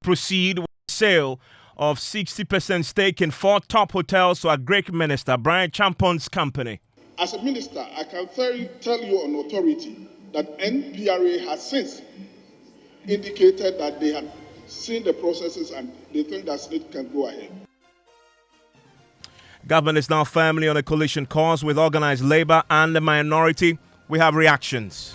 proceed with the sale of 60% stake in 4 top hotels to a Greek minister, Brian Champon's company. As a minister, I can tell you on authority that NPRA has since indicated that they had seen the processes and they think that SSNIT can go ahead. Government is now firmly on a coalition course with organized labor and the minority. We have reactions.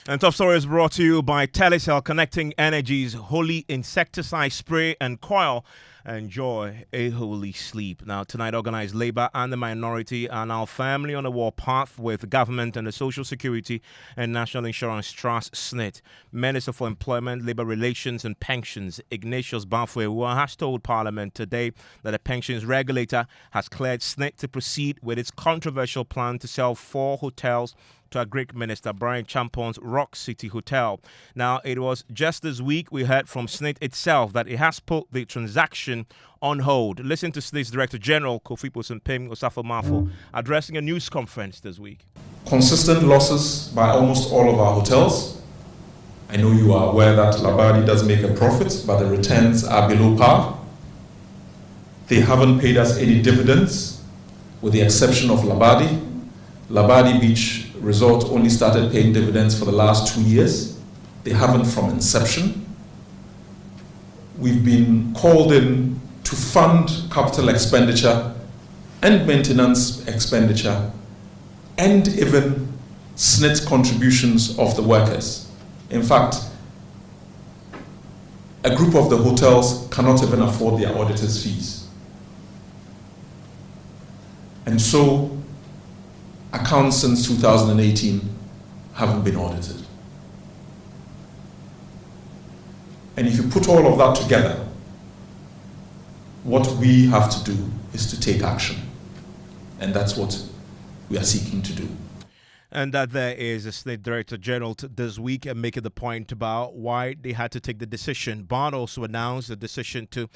And top story is brought to you by Telecel, connecting Energy's holy insecticide spray and coil. Enjoy a holy sleep. Now, tonight, organized labor and the minority are now firmly on a warpath with government and the Social Security and National Insurance Trust, SSNIT. Minister for Employment, Labor Relations and Pensions, Ignatius Bafwewa, has told Parliament today that the pensions regulator has cleared SSNIT to proceed with its controversial plan to sell 4 hotels to a Greek minister, Brian Champon's Rock City Hotel. Now, it was just this week we heard from SSNIT itself that it has put the transaction on hold. Listen to SSNIT's Director General, Kofi Posempem Osafo-Mafo, addressing a news conference this week. Consistent losses by almost all of our hotels. I know you are aware that Labadi does make a profit, but the returns are below par. They haven't paid us any dividends, with the exception of Labadi. Labadi Beach Resort only started paying dividends for the last 2 years. They haven't from inception. We've been called in to fund capital expenditure and maintenance expenditure and even SSNIT contributions of the workers. In fact, a group of the hotels cannot even afford their auditors' fees. And so, accounts since 2018 haven't been audited. And if you put all of that together, what we have to do is to take action. And that's what we are seeking to do. And that there is a SSNIT Director General this week and making the point about why they had to take the decision. Bond also announced the decision to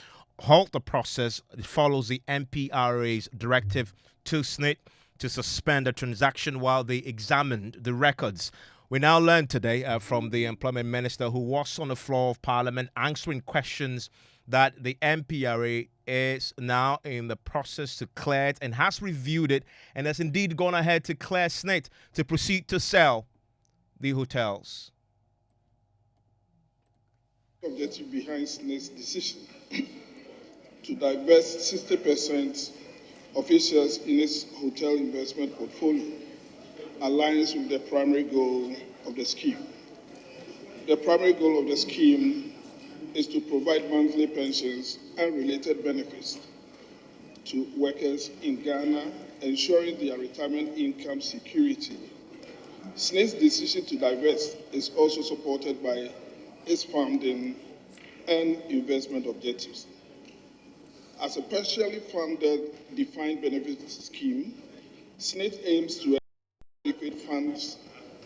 halt the process. It follows the NPRA's directive to SSNIT to suspend the transaction while they examined the records. We now learned today from the Employment Minister, who was on the floor of Parliament answering questions, that the NPRA is now in the process to clear it and has reviewed it and has indeed gone ahead to clear SSNIT to proceed to sell the hotels. The objective behind SSNIT's decision to divest 60% of its shares in its hotel investment portfolio aligns with the primary goal of the scheme. The primary goal of the scheme is to provide monthly pensions and related benefits to workers in Ghana, ensuring their retirement income security. SSNIT's decision to divest is also supported by its funding and investment objectives. As a partially funded defined benefit scheme, SSNIT aims to ensure liquid funds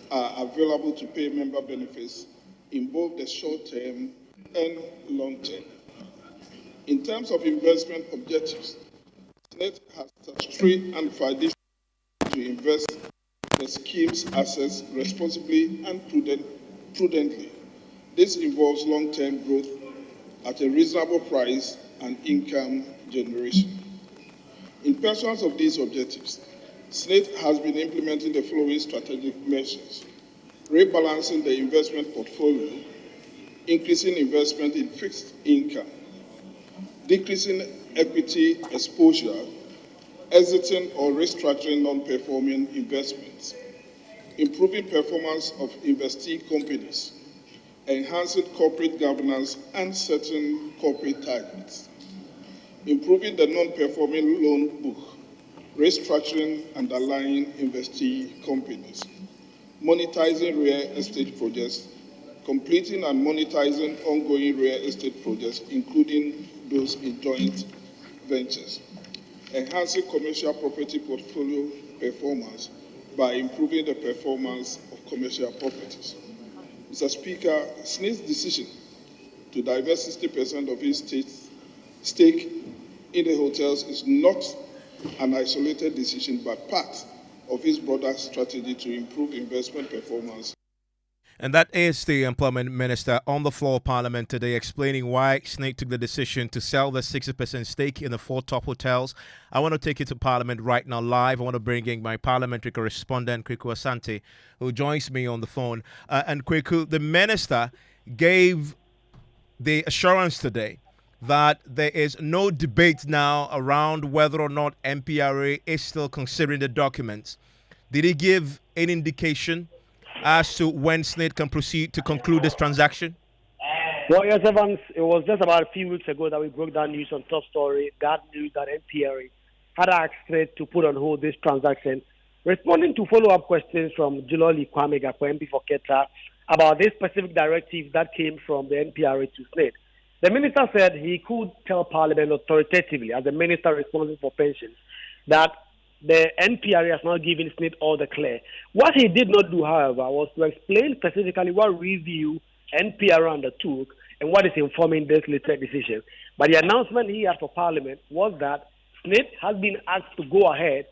are available to pay member benefits in both the short term and long term. In terms of investment objectives, SSNIT has statutory and fiduciary to invest the scheme's assets responsibly and prudently. This involves long-term growth at a reasonable price and income generation. In pursuance of these objectives, SSNIT has been implementing the following strategic measures: rebalancing the investment portfolio, increasing investment in fixed income, decreasing equity exposure, exiting or restructuring non-performing investments, improving performance of investee companies, enhancing corporate governance and setting corporate targets, improving the non-performing loan book, restructuring underlying investee companies, monetizing real estate projects, completing and monetizing ongoing real estate projects, including those in joint ventures, enhancing commercial property portfolio performance by improving the performance of commercial properties. Mr. Speaker, SSNIT's decision to divest 60% of its stake in the hotels is not an isolated decision, but part of its broader strategy to improve investment performance. And that is the Employment Minister on the floor of Parliament today explaining why SSNIT took the decision to sell the 60% stake in the 4 top hotels. I want to take you to Parliament right now live. I want to bring in my parliamentary correspondent, Kweku Asante, who joins me on the phone. And Kweku, the Minister gave the assurance today that there is no debate now around whether or not NPRA is still considering the documents. Did he give any indication as to when SSNIT can proceed to conclude this transaction? Well, yes, Evans, it was just about a few weeks ago that we broke down news on Top Story, that news that NPRA had asked SSNIT to put on hold this transaction, responding to follow-up questions from Juloli Kwame Gakpo, MP for Keta, about this specific directive that came from the NPRA to SSNIT. The minister said he could tell Parliament authoritatively, as the minister responsible for pensions, that the NPRA has not given SSNIT all the clear. What he did not do, however, was to explain specifically what review NPRA undertook and what is informing this latest decision. But the announcement he had for Parliament was that SSNIT has been asked to go ahead,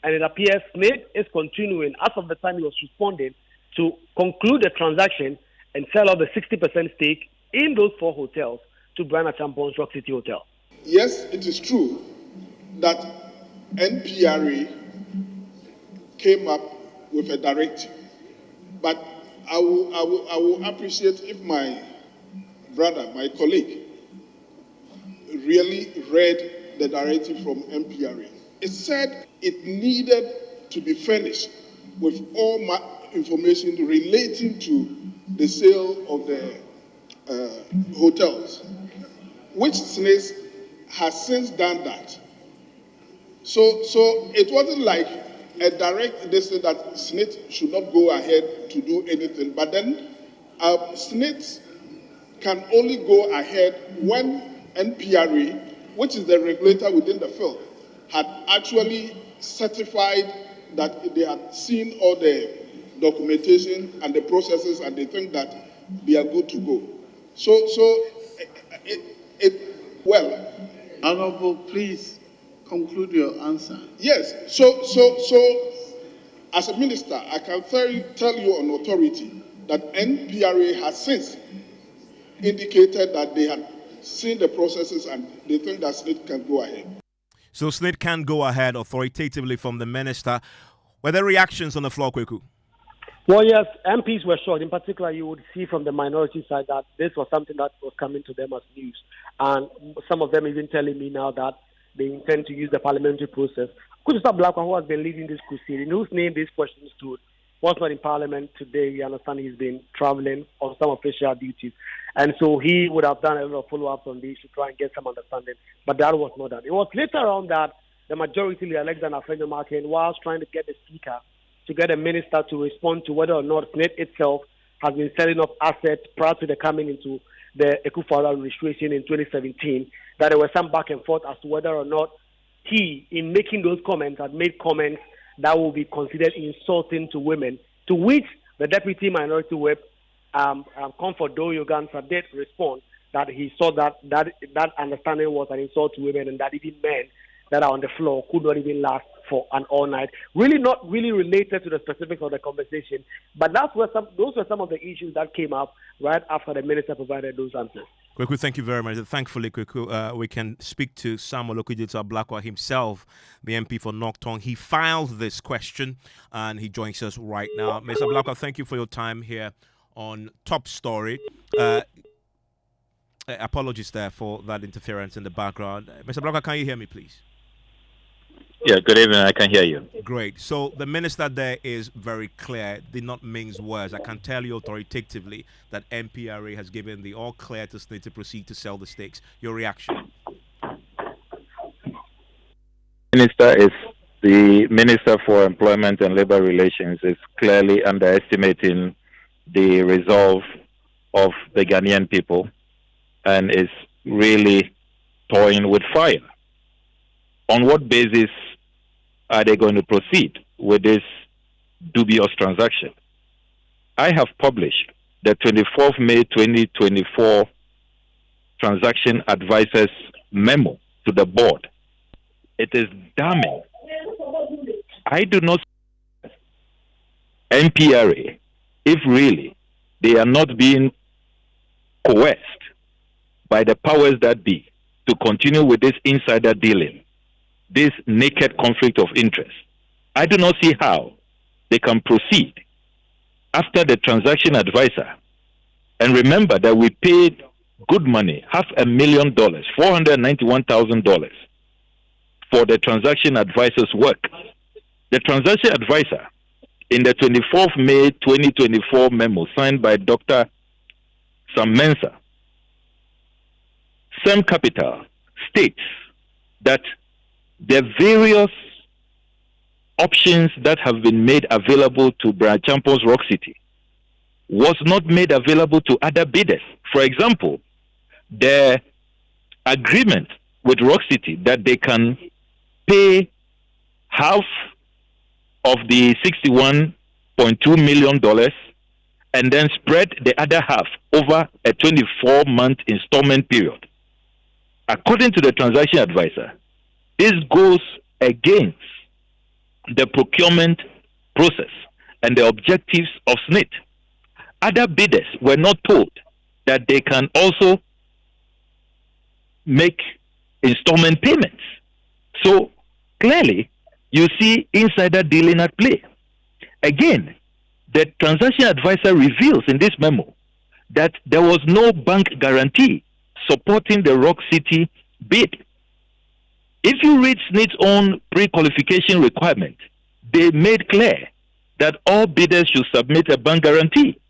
and it appears SSNIT is continuing, as of the time he was responding, to conclude the transaction and sell off the 60% stake in those 4 hotels to Brian Achampon's Rock City Hotel. Yes, it is true that NPRA came up with a directive, but I will appreciate if my brother, my colleague, really read the directive from NPRA. It said it needed to be furnished with all information relating to the sale of the hotels, which SSNIT has since done that. So it wasn't like a direct decision that SSNIT should not go ahead to do anything, but then SSNIT can only go ahead when NPRA, which is the regulator within the field, had actually certified that they had seen all the documentation and the processes and they think that they are good to go. Well. Honorable, please conclude your answer. Yes. So, as a minister, I can tell you on authority that NPRA has since indicated that they had seen the processes and they think that SSNIT can go ahead. So SSNIT can go ahead authoritatively from the minister. Were there reactions on the floor, Kweku? Well, yes, MPs were shocked. In particular, you would see from the minority side that this was something that was coming to them as news. And some of them even telling me now that they intend to use the parliamentary process. Kudusah Blakwa, who has been leading this crusade, in whose name these questions stood, was not in Parliament today. We understand he's been traveling on some official duties. And so he would have done a lot of follow-ups on this to try and get some understanding. But that was not done. It was later on that the majority leader, Alexander Afenyo-Markin, was trying to get the speaker to get a minister to respond to whether or not SSNIT itself has been selling off assets prior to the coming into the Ekufuor administration in 2017, that there was some back and forth as to whether or not he, in making those comments, had made comments that will be considered insulting to women, to which the Deputy Minority Whip, Comfort Doyogansa, did respond that he saw that understanding was an insult to women and that even men that are on the floor could not even last for an all night. Really not really related to the specifics of the conversation, but those were some of the issues that came up right after the minister provided those answers. Kweku, thank you very much. Thankfully, Kweku, we can speak to Samuel Okudzeto Blakwa himself, the MP for Nocton. He filed this question and he joins us right now. Mr. Blakwa, thank you for your time here on Top Story. Apologies there for that interference in the background. Mr. Blakwa, can you hear me, please? Yeah, good evening. I can hear you. Great. So the minister there is very clear, did not mince words. I can tell you authoritatively that NPRA has given the all clear to SSNIT to proceed to sell the stakes. Your reaction? Minister is the Minister for Employment and Labor Relations is clearly underestimating the resolve of the Ghanaian people and is really toying with fire. On what basis are they going to proceed with this dubious transaction? I have published the 24th May 2024 Transaction Advisors Memo to the board. It is damning. I do not NPRA, if really they are not being coerced by the powers that be to continue with this insider dealing, this naked conflict of interest. I do not see how they can proceed after the transaction advisor. And remember that we paid good money, $500,000, $491,000 for the transaction advisor's work. The transaction advisor in the 24th May 2024 memo signed by Dr. Sam Mensah, Sam Capital, states that the various options that have been made available to Brian Champon's Rock City was not made available to other bidders. For example, the agreement with Rock City that they can pay half of the $61.2 million and then spread the other half over a 24-month installment period. According to the transaction advisor, this goes against the procurement process and the objectives of SSNIT. Other bidders were not told that they can also make installment payments. So clearly, you see insider dealing at play. Again, the transaction advisor reveals in this memo that there was no bank guarantee supporting the Rock City bid. If you read SSNIT's own pre-qualification requirement, they made clear that all bidders should submit a bank guarantee.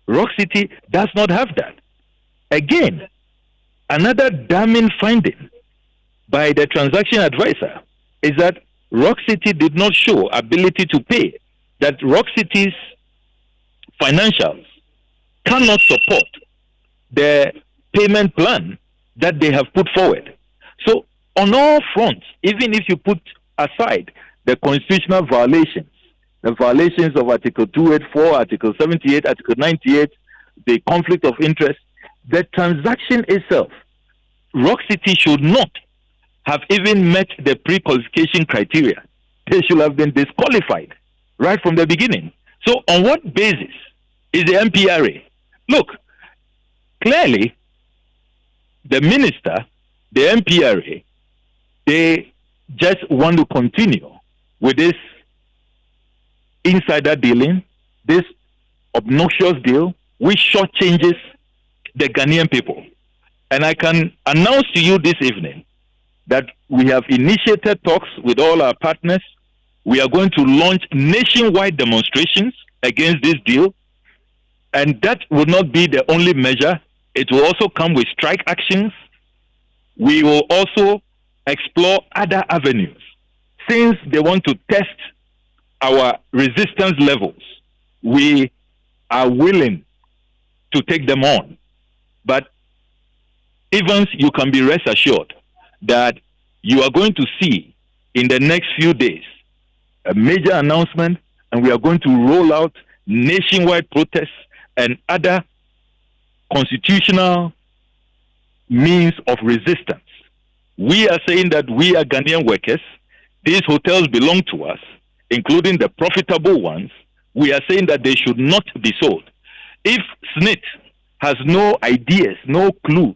Rock City does not have that. Again, another damning finding by the transaction advisor is that Rock City did not show ability to pay, that Rock City's financials cannot support the payment plan that they have put forward. So on all fronts, even if you put aside the constitutional violations, the violations of Article 284, Article 78, Article 98, the conflict of interest, the transaction itself, Rock City should not have even met the pre-qualification criteria. They should have been disqualified right from the beginning. So on what basis is the NPRA? Look, clearly, the minister, the NPRA, they just want to continue with this insider dealing, this obnoxious deal, which shortchanges the Ghanaian people. And I can announce to you this evening that we have initiated talks with all our partners. We are going to launch nationwide demonstrations against this deal. And that will not be the only measure. It will also come with strike actions. We will also explore other avenues. Since they want to test our resistance levels, we are willing to take them on. But Evans, you can be rest assured that you are going to see in the next few days a major announcement, and we are going to roll out nationwide protests and other constitutional means of resistance. We are saying that we are Ghanaian workers. These hotels belong to us, including the profitable ones. We are saying that they should not be sold. If SSNIT has no ideas, no clues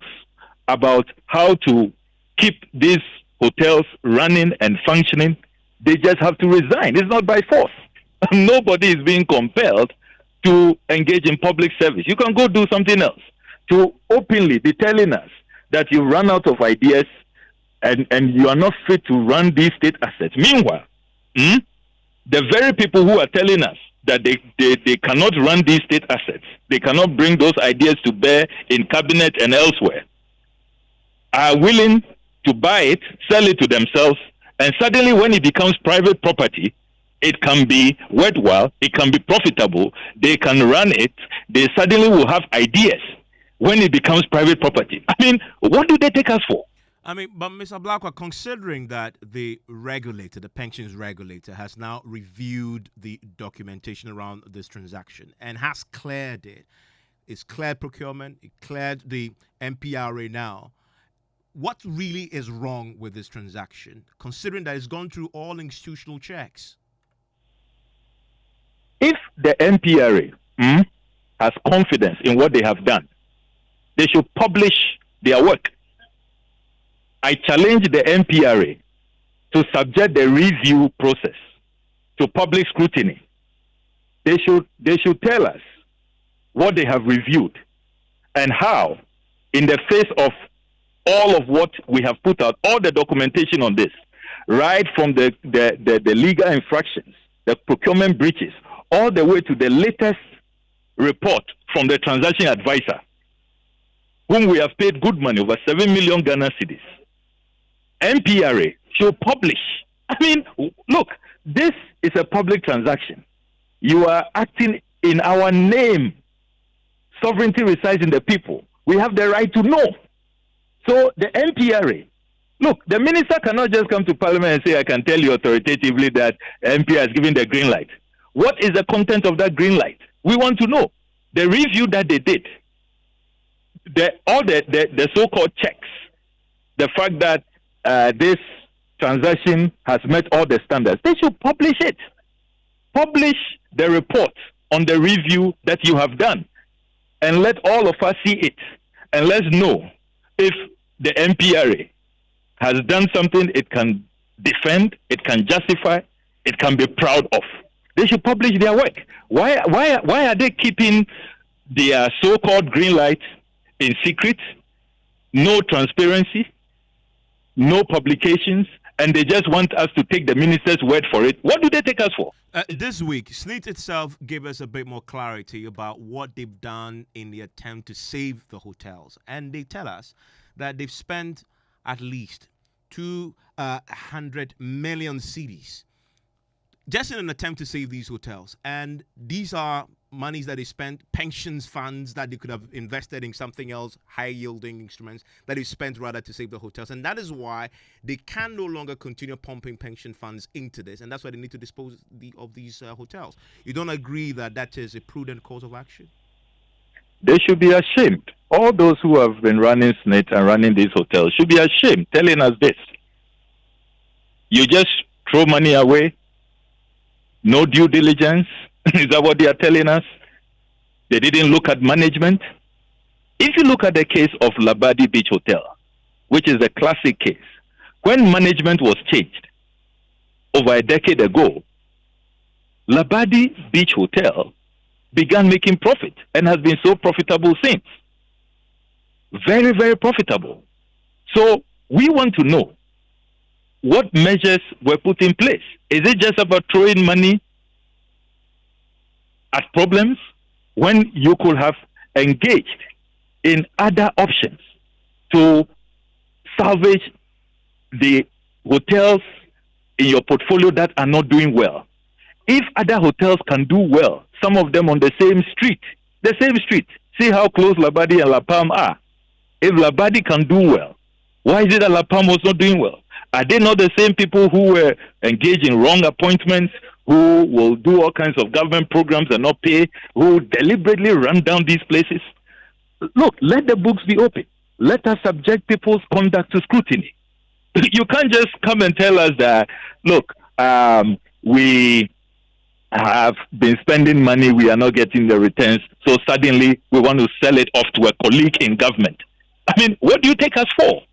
about how to keep these hotels running and functioning, they just have to resign. It's not by force. Nobody is being compelled to engage in public service. You can go do something else. To openly be telling us that you run out of ideas, and you are not fit to run these state assets. Meanwhile, the very people who are telling us that they cannot run these state assets, they cannot bring those ideas to bear in cabinet and elsewhere, are willing to buy it, sell it to themselves, and suddenly when it becomes private property, it can be worthwhile, it can be profitable, they can run it, they suddenly will have ideas when it becomes private property. I mean, what do they take us for? I mean, but Mr. Blackwell, considering that the regulator, the pensions regulator, has now reviewed the documentation around this transaction and has cleared it, it's cleared procurement, it cleared the NPRA now, what really is wrong with this transaction, considering that it's gone through all institutional checks? If the NPRA has confidence in what they have done, they should publish their work. I challenge the NPRA to subject the review process to public scrutiny. They should tell us what they have reviewed and how, in the face of all of what we have put out, all the documentation on this, right from the legal infractions, the procurement breaches, all the way to the latest report from the transaction advisor, whom we have paid good money, over 7 million Ghana cedis. NPRA should publish. I mean, look, this is a public transaction. You are acting in our name. Sovereignty resides in the people. We have the right to know. So the NPRA, look, the minister cannot just come to Parliament and say, I can tell you authoritatively that NPRA has given the green light. What is the content of that green light? We want to know. The review that they did, all the so-called checks, the fact that this transaction has met all the standards, they should publish it. Publish the report on the review that you have done and let all of us see it. And let's know if the NPRA has done something it can defend, it can justify, it can be proud of. They should publish their work. Why are they keeping their so-called green light in secret? No transparency, no publications, and they just want us to take the minister's word for it. What do they take us for? This week, SSNIT itself gave us a bit more clarity about what they've done in the attempt to save the hotels. And they tell us that they've spent at least 200 million cedis just in an attempt to save these hotels. And these are monies that they spent, pensions funds that they could have invested in something else, high-yielding instruments that they spent rather to save the hotels. And that is why they can no longer continue pumping pension funds into this. And that's why they need to dispose of these hotels. You don't agree that that is a prudent course of action? They should be ashamed. All those who have been running SSNIT and running these hotels should be ashamed, telling us this. You just throw money away, no due diligence. Is that what they are telling us? They didn't look at management. If you look at the case of Labadi Beach Hotel, which is a classic case, when management was changed over a decade ago, Labadi Beach Hotel began making profit and has been so profitable since. Very, very profitable. So we want to know what measures were put in place. Is it just about throwing money at problems when you could have engaged in other options to salvage the hotels in your portfolio that are not doing well? If other hotels can do well, some of them on the same street, see how close Labadi and La Palm are. If Labadi can do well, why is it that La Palm was not doing well? Are they not the same people who were engaged in wrong appointments, who will do all kinds of government programs and not pay, who deliberately run down these places? Look, let the books be open. Let us subject people's conduct to scrutiny. You can't just come and tell us that, look, we have been spending money, we are not getting the returns, so suddenly we want to sell it off to a colleague in government. I mean, what do you take us for?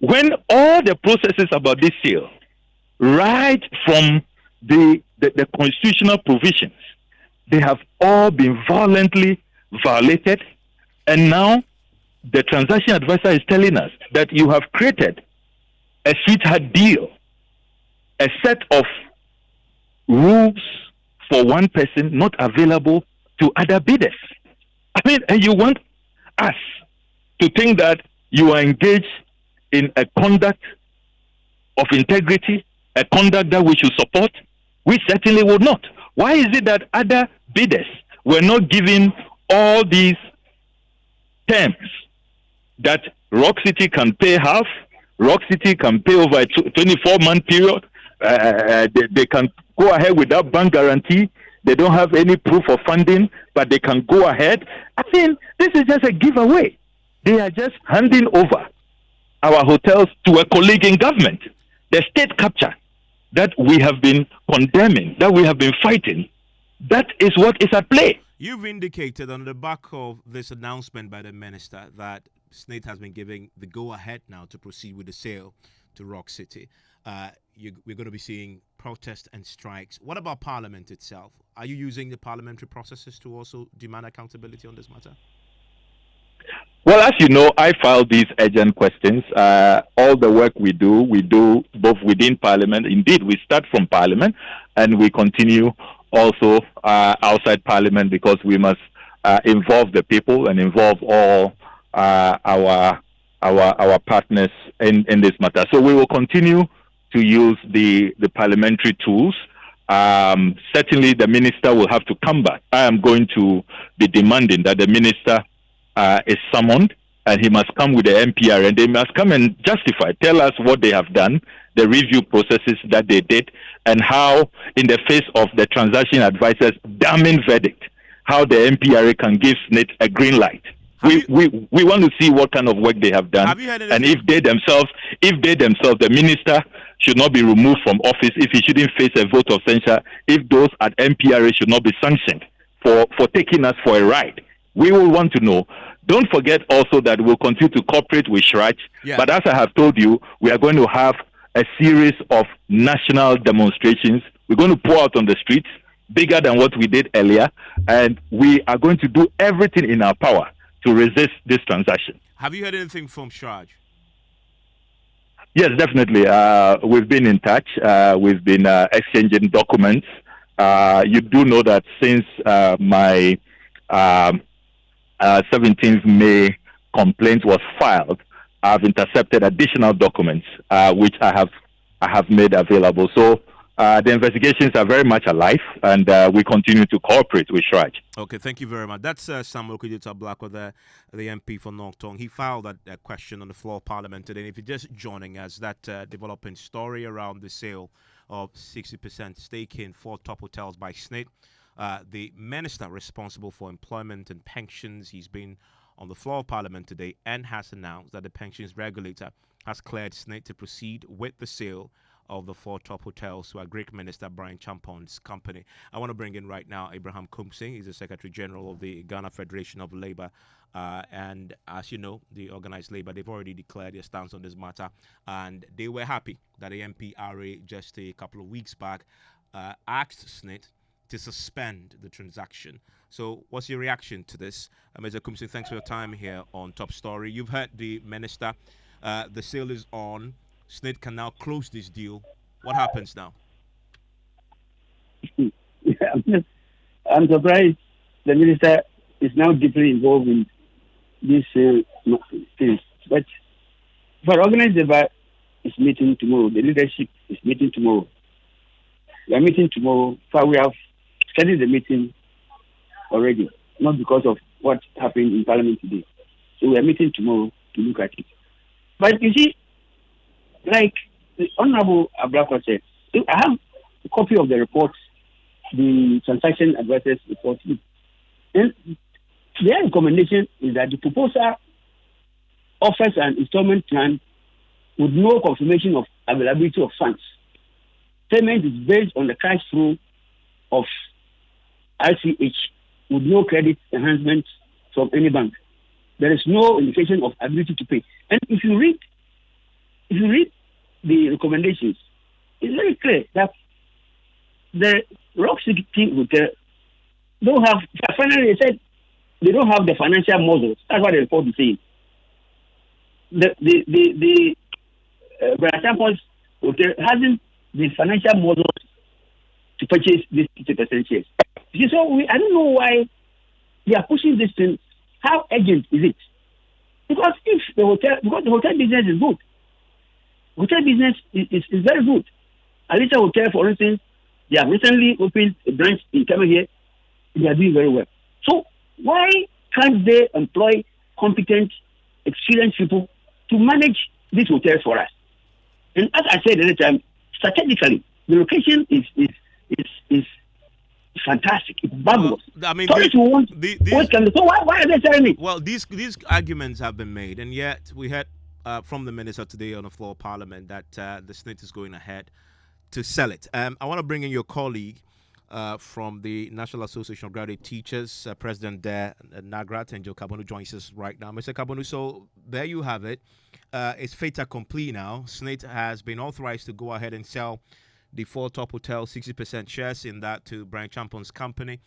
When all the processes about this sale, right from the constitutional provisions, they have all been violently violated, and now the transaction advisor is telling us that you have created a sweetheart deal, a set of rules for one person not available to other bidders. I mean, and you want us to think that you are engaged in a conduct of integrity, a conduct that we should support? We certainly would not. Why is it that other bidders were not given all these terms that Rock City can pay half, Rock City can pay over a 24-month period, they can go ahead without bank guarantee, they don't have any proof of funding, but they can go ahead? I mean, this is just a giveaway. They are just handing over our hotels to a colleague in government. The state capture that we have been condemning, that we have been fighting, that is what is at play. You've indicated on the back of this announcement by the minister that SSNIT has been giving the go-ahead now to proceed with the sale to Rock City. We're going to be seeing protests and strikes. What about Parliament itself? Are you using the parliamentary processes to also demand accountability on this matter? Well, as you know, I filed these urgent questions. All the work we do both within Parliament. Indeed, we start from Parliament and we continue also outside Parliament, because we must involve the people and involve all our partners in this matter. So we will continue to use the parliamentary tools. Certainly, the minister will have to come back. I am going to be demanding that the minister is summoned, and he must come with the NPRA, and they must come and justify, tell us what they have done, the review processes that they did, and how, in the face of the transaction advisor's damning verdict, how the NPRA can give SSNIT a green light. We want to see what kind of work they have done, and if they themselves, the minister should not be removed from office, if he shouldn't face a vote of censure, if those at NPRA should not be sanctioned for taking us for a ride. We will want to know. Don't forget also that we'll continue to cooperate with SHRAJ. Yeah. But as I have told you, we are going to have a series of national demonstrations. We're going to pour out on the streets, bigger than what we did earlier. And we are going to do everything in our power to resist this transaction. Have you heard anything from SHRAJ? Yes, definitely. We've been in touch. We've been exchanging documents. You do know that since my 17th May complaint was filed, I've intercepted additional documents which I have made available. So the investigations are very much alive, and we continue to cooperate with SHRAJ. Okay, thank you very much. That's Samuel Kudita Blackwell, the MP for North Tongue. He filed that question on the floor of Parliament today. And if you're just joining us, that developing story around the sale of 60% stake in 4 top hotels by SSNIT. The minister responsible for employment and pensions, he's been on the floor of Parliament today and has announced that the pensions regulator has cleared SSNIT to proceed with the sale of the 4 top hotels to our Greek Minister Brian Champon's company. I want to bring in right now Abraham Kumsing. He's the Secretary General of the Ghana Federation of Labour. And as you know, the organized labor, they've already declared their stance on this matter. And they were happy that the NPRA just a couple of weeks back asked SSNIT to suspend the transaction. So what's your reaction to this? Mr. Kumsing, thanks for your time here on Top Story. You've heard the minister. The sale is on. SSNIT can now close this deal. What happens now? I'm surprised the minister is now deeply involved in this thing. But for organized labor is meeting tomorrow. The leadership is meeting tomorrow. We are meeting tomorrow. So we have started the meeting already, not because of what happened in Parliament today. So we are meeting tomorrow to look at it. But you see, like the Honorable Ablakwa said, I have a copy of the report, the transaction advisors report. And their recommendation is that the proposal offers an installment plan with no confirmation of availability of funds. Payment is based on the cash flow of RCH with no credit enhancement from any bank. There is no indication of ability to pay. And if you read the recommendations, it's very clear that the Rock City Hotel don't have, finally they said they don't have the financial models. That's what the report is saying. The Branchampons Hotel hasn't the financial model to purchase these 50% shares. So I don't know why they are pushing this thing. How urgent is it? Because the hotel business is good. Hotel business is very good. Alicia Hotel, for instance, they have recently opened a branch in Kenya here. They are doing very well. So why can't they employ competent, experienced people to manage these hotels for us? And as I said at the time, strategically, the location is fantastic. It's marvelous. I mean, so why are they telling me? Well, these arguments have been made, and yet we heard from the minister today on the floor of Parliament that the SSNIT is going ahead to sell it. I want to bring in your colleague from the National Association of Graduate Teachers, President there, Nagrat, and Joe Kabonu joins us right now. Mr. Kabonu, so there you have it. It's fait accompli now. SSNIT has been authorized to go ahead and sell the 4 top hotels, 60% shares in that to Brian Champon's company.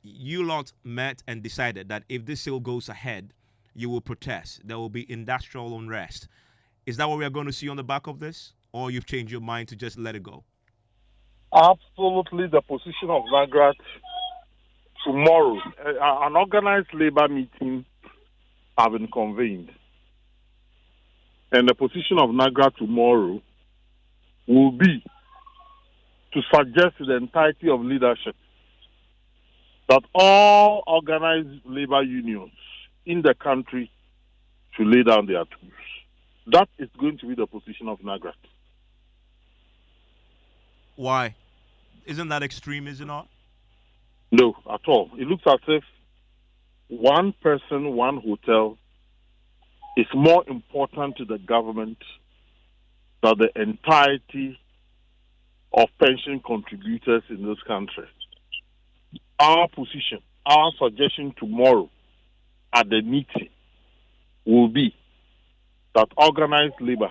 You lot met and decided that if this sale goes ahead, you will protest. There will be industrial unrest. Is that what we are going to see on the back of this? Or you've changed your mind to just let it go? Absolutely, the position of Nagrat tomorrow, an organized labor meeting have been convened. And the position of Nagrat tomorrow will be to suggest to the entirety of leadership that all organized labor unions in the country should lay down their tools. That is going to be the position of Nagrat. Why? Isn't that extreme, is it not? No, at all. It looks as if one person, one hotel is more important to the government than the entirety of pension contributors in this country. Our position, our suggestion tomorrow at the meeting will be that organized labor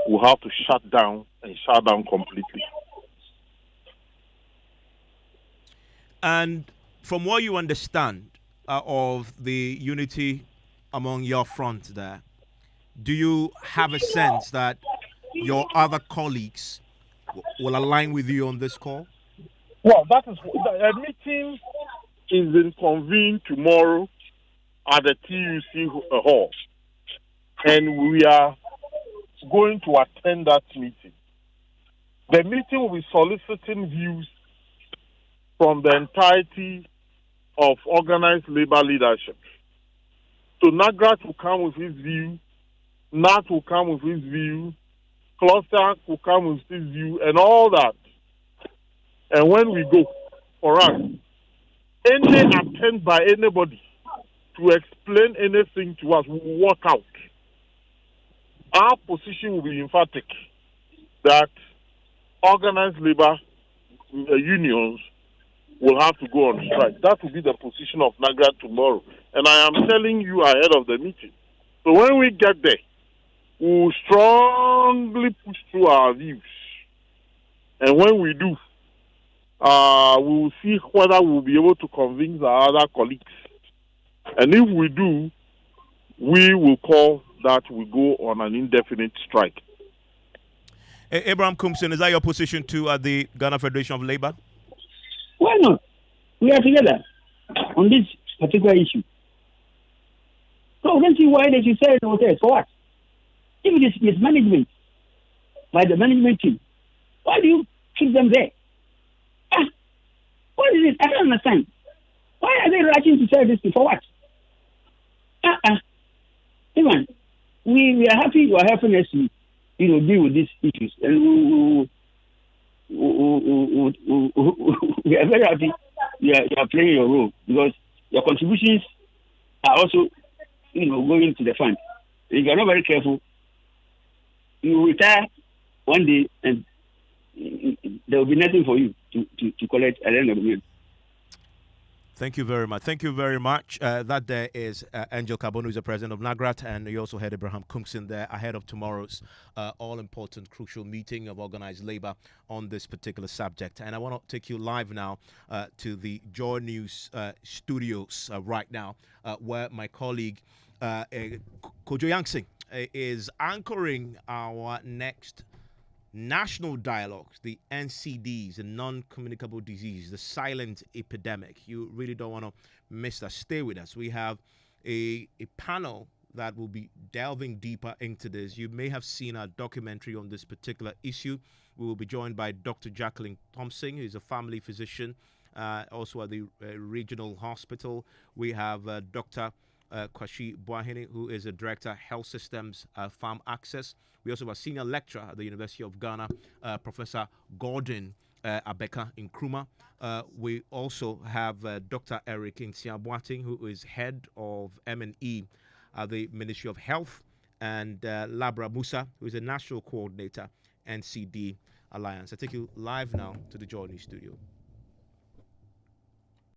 will have to shut down completely. And from what you understand of the unity among your front there, do you have a sense that your other colleagues will align with you on this call? Well, that is the meeting is being convened tomorrow at the TUC hall, and we are going to attend that meeting. The meeting will be soliciting views from the entirety of organized labor leadership. So Nagrat will come with his view, Nat will come with his view, Cluster will come with his view, and all that. And when we go, for us, any attempt by anybody to explain anything to us will walk out. Our position will be emphatic that organized labor unions will have to go on strike. That will be the position of Nagrat tomorrow. And I am telling you ahead of the meeting. So when we get there, we will strongly push through our views. And when we do, we will see whether we will be able to convince our other colleagues. And if we do, we will call that we go on an indefinite strike. Abraham Kumson, is that your position too at the Ghana Federation of Labour? Why not? We are together on this particular issue. So I don't see why they should sell the hotels. For what? If it is mismanagement by the management team, why do you keep them there? What is it? I don't understand. Why are they rushing to sell this thing? For what? Even we are happy you are helping us to deal with these issues, and we are very happy you are playing your role, because your contributions are also going to the fund. If you are not very careful, you will retire one day and there will be nothing for you to collect at the end of the year. Thank you very much. Thank you very much. That there is Angel Kabonu, who's the president of Nagrat, and you also had Abraham Kumson there ahead of tomorrow's all-important, crucial meeting of organized labor on this particular subject. And I want to take you live now to the Joy News studios right now, where my colleague Kojo Yangsing is anchoring our next national dialogues, the NCDs, the non-communicable disease, the silent epidemic. You really don't want to miss that. Stay with us. We have a panel that will be delving deeper into this. You may have seen our documentary on this particular issue. We will be joined by Dr. Jacqueline Thompson, who is a family physician, also at the regional hospital. We have Dr. Kwashi Boahene, who is a director health systems, farm access. We also have a senior lecturer at the University of Ghana, Professor Gordon Abeka Nkrumah. We also have Dr. Eric Nsiabuating, who is head of M&E at the Ministry of Health, and Labra Musa, who is a national coordinator, NCD Alliance. I take you live now to the Joy News studio.